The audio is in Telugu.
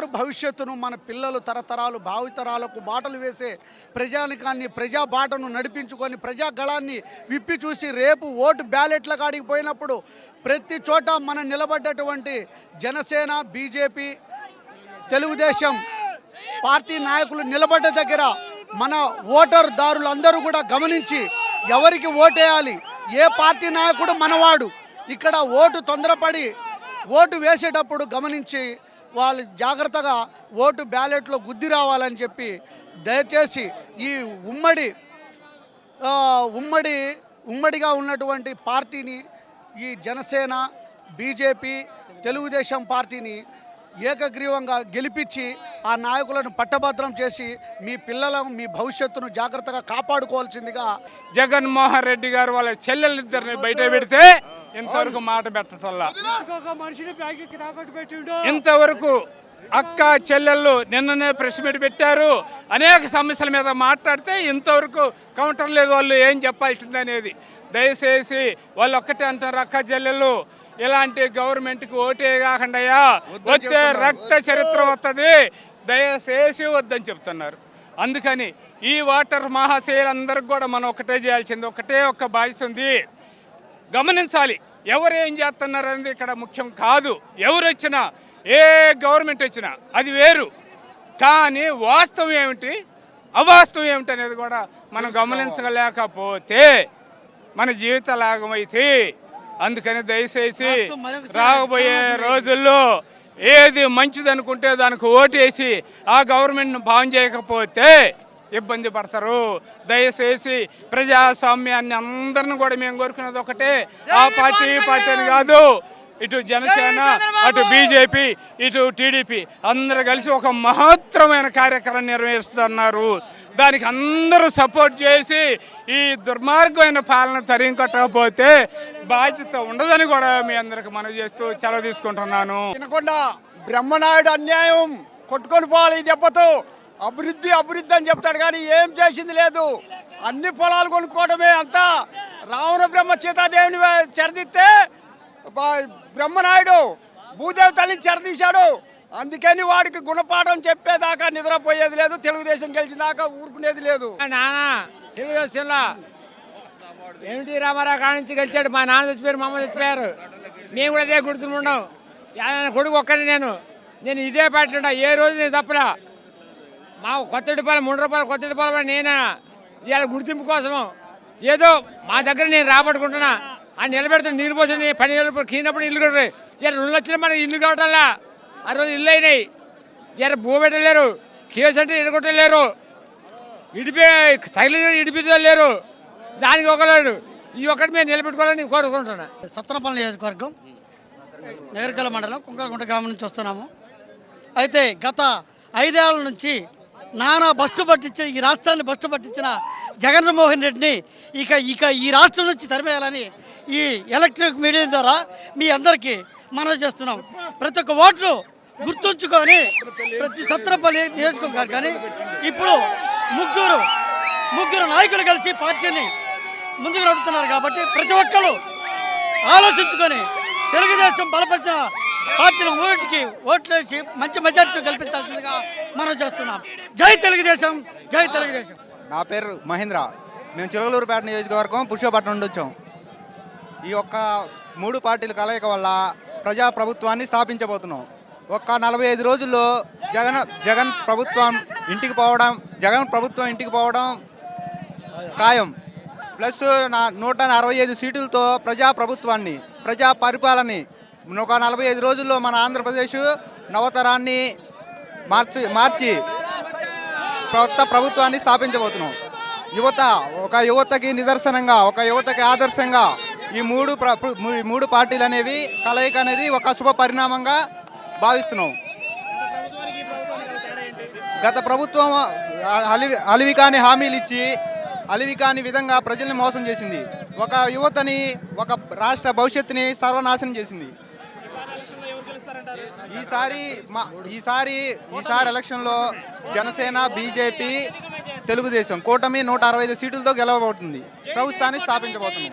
బంగారు భవిష్యత్తును మన పిల్లలు తరతరాలు భావితరాలకు బాటలు వేసే ప్రజానికాన్ని ప్రజా బాటను నడిపించుకొని ప్రజాగళాన్ని విప్పి చూసి రేపు ఓటు బ్యాలెట్ల కాడికి పోయినప్పుడు ప్రతి చోట మనం నిలబడ్డటువంటి జనసేన బీజేపీ తెలుగుదేశం పార్టీ నాయకులు నిలబడ్డ దగ్గర మన ఓటర్దారులందరూ కూడా గమనించి ఎవరికి ఓటేయాలి, ఏ పార్టీ నాయకుడు మనవాడు, ఇక్కడ ఓటు తొందరపడి ఓటు వేసేటప్పుడు గమనించి వాళ్ళు జాగ్రత్తగా ఓటు బ్యాలెట్లో గుద్ది రావాలని చెప్పి దయచేసి ఈ ఉమ్మడిగా ఉన్నటువంటి పార్టీని ఈ జనసేన బీజేపీ తెలుగుదేశం పార్టీని ఏకగ్రీవంగా గెలిపించి ఆ నాయకులను పట్టభద్రం చేసి మీ పిల్లలను మీ భవిష్యత్తును జాగ్రత్తగా కాపాడుకోవాల్సిందిగా జగన్మోహన్ రెడ్డి గారు వాళ్ళ చెల్లెలిద్దరిని బయట పెడితే ఇంతవరకు మాట పెట్టటల్లా, ఇంతవరకు అక్క చెల్లెళ్ళు నిన్ననే ప్రెస్ మీట్ పెట్టారు, అనేక సమస్యల మీద మాట్లాడితే ఇంతవరకు కౌంటర్ లేదు వాళ్ళు ఏం చెప్పాల్సింది అనేది. దయచేసి వాళ్ళు ఒక్కటే అంటారు, అక్క చెల్లెళ్ళు ఇలాంటి గవర్నమెంట్కి ఓటే కాకుండా వచ్చే రక్త చరిత్ర వస్తుంది, దయచేసి వద్దని చెప్తున్నారు. అందుకని ఈ ఓటర్ మహాశయులందరికీ కూడా మనం ఒకటే చేయాల్సింది, ఒక్క బాధ్యత ఉంది, గమనించాలి. ఎవరు ఏం చేస్తున్నారు అనేది ఇక్కడ ముఖ్యం కాదు. ఎవరు వచ్చినా ఏ గవర్నమెంట్ వచ్చినా అది వేరు, కానీ వాస్తవం ఏమిటి అవాస్తవం ఏమిటి అనేది కూడా మనం గమనించలేకపోతే మన జీవితలాగమైతే. అందుకని దయచేసి రాబోయే రోజుల్లో ఏది మంచిది అనుకుంటే దానికి ఓటేసి ఆ గవర్నమెంట్ను బాగు చేయకపోతే ఇబ్బంది పడతారు. దయచేసి ప్రజాస్వామ్యాన్ని అందరిని కూడా మేము కోరుకునేది ఒకటే, ఆ పార్టీ అని కాదు, ఇటు జనసేన అటు బీజేపీ ఇటు టీడీపీ అందరూ కలిసి ఒక మహత్తరమైన కార్యక్రమం నిర్వహిస్తున్నారు. దానికి అందరూ సపోర్ట్ చేసి ఈ దుర్మార్గమైన పాలన తరిగికొట్టకపోతే బాధ్యత ఉండదని కూడా మీ అందరికి మనవి చేస్తూ సెలవు తీసుకుంటున్నాను. తినకుండా బ్రహ్మనాయుడు అన్యాయం కొట్టుకొని పోవాలి. ఈ దెబ్బతో అభివృద్ధి అని చెప్తాడు కానీ ఏం చేసింది లేదు. అన్ని పొలాలు కొనుక్కోవడమే అంతా. రావణ బ్రహ్మ సీతాదేవిని చెరదిస్తే బ్రహ్మనాయుడు భూదేవి తల్లిని చెరదీశాడు. అందుకని వాడికి గుణపాఠం చెప్పేదాకా నిద్రపోయేది లేదు, తెలుగుదేశం గెలిచినాక ఊరుకునేది లేదు. నాన్న తెలుగుదేశంలో ఏమిటి రామారావు కాడ నుంచి గెలిచాడు, మా నాన్న చచ్చిపోయారు, మా అమ్మ చచ్చిపోయారు, మేము కూడా అదే గుర్తుండవు. కొడుకు ఒక్కనే నేను ఇదే పార్టీలో ఏ రోజు నేను తప్పలా. మా కొత్తటిపాలెం ₹3 కొత్తటిపాలెం నేనా ఇవాళ గుర్తింపు కోసము ఏదో మా దగ్గర నేను రాబట్టుకుంటున్నా అని నిలబెడుతున్నా. నీళ్ళు పోసి ₹10,000 కీనప్పుడు ఇల్లు కట్టారు. $2 లక్షలు మనకి ఇల్లు కావటంలా. ఆ రోజు ఇల్లు అయినాయి. భూ పెట్టలేరు, కేసు అంటే ఎడగొట్టలేరు, ఇడిపించలేరు. దానికి ఒకలేడు. ఈ ఒక్కటి మేము నిలబెట్టుకోవాలని కోరుకుంటున్నా. సత్తనపల్లి నియోజకవర్గం నగరికల మండలం కుంకలగుంట గ్రామం నుంచి వస్తున్నాము. అయితే గత 5 ఏళ్ల నుంచి నానా బస్సు పట్టించిన ఈ రాష్ట్రాన్ని బస్సు పట్టించిన జగన్మోహన్ రెడ్డిని ఇక ఈ రాష్ట్రం నుంచి తరిమేయాలని ఈ ఎలక్ట్రిక్ మీడియా ద్వారా మీ అందరికీ మనవి చేస్తున్నాం. ప్రతి ఒక్క ఓట్లు గుర్తుంచుకొని ప్రతి సత్తనపల్లి నియోజకవర్గం కానీ ఇప్పుడు ముగ్గురు నాయకులు కలిసి పార్టీని ముందుకు నడుపుతున్నారు. కాబట్టి ప్రతి ఒక్కరు ఆలోచించుకొని తెలుగుదేశం బలపరిచిన పార్టీల ఓటుకి ఓట్లేసి మంచి మెజార్టీ కల్పించాల్సిందిగా మనం చేస్తున్నాం. జై తెలుగుదేశం, జై తెలుగుదేశం. నా పేరు మహేంద్ర. మేము చిలకలూరుపేట నియోజకవర్గం పురుషోపట్నం నుండి వచ్చాం. ఈ 3 పార్టీల కలయిక వల్ల ప్రజాప్రభుత్వాన్ని స్థాపించబోతున్నాం. 45 రోజుల్లో జగన్ ప్రభుత్వం ఇంటికి పోవడం ఖాయం. ప్లస్ 165 సీటులతో ప్రజాప్రభుత్వాన్ని ప్రజా పరిపాలనని 145 రోజుల్లో మన ఆంధ్రప్రదేశ్ నవతరాన్ని మార్చి కొత్త ప్రభుత్వాన్ని స్థాపించబోతున్నాం. యువతకి నిదర్శనంగా, యువతకి ఆదర్శంగా ఈ 3 పార్టీలు అనేవి కలయిక అనేది ఒక శుభ పరిణామంగా భావిస్తున్నాం. గత ప్రభుత్వం అలివికాని హామీలు ఇచ్చి అలివికాని విధంగా ప్రజల్ని మోసం చేసింది. ఒక యువతని, ఒక రాష్ట్ర భవిష్యత్తుని సర్వనాశనం చేసింది. ఈసారి ఎలక్షన్లో జనసేన బీజేపీ తెలుగుదేశం కూటమి 165 సీట్లతో గెలవబోతుంది. ప్రభుత్వాన్ని స్థాపించబోతున్నాం.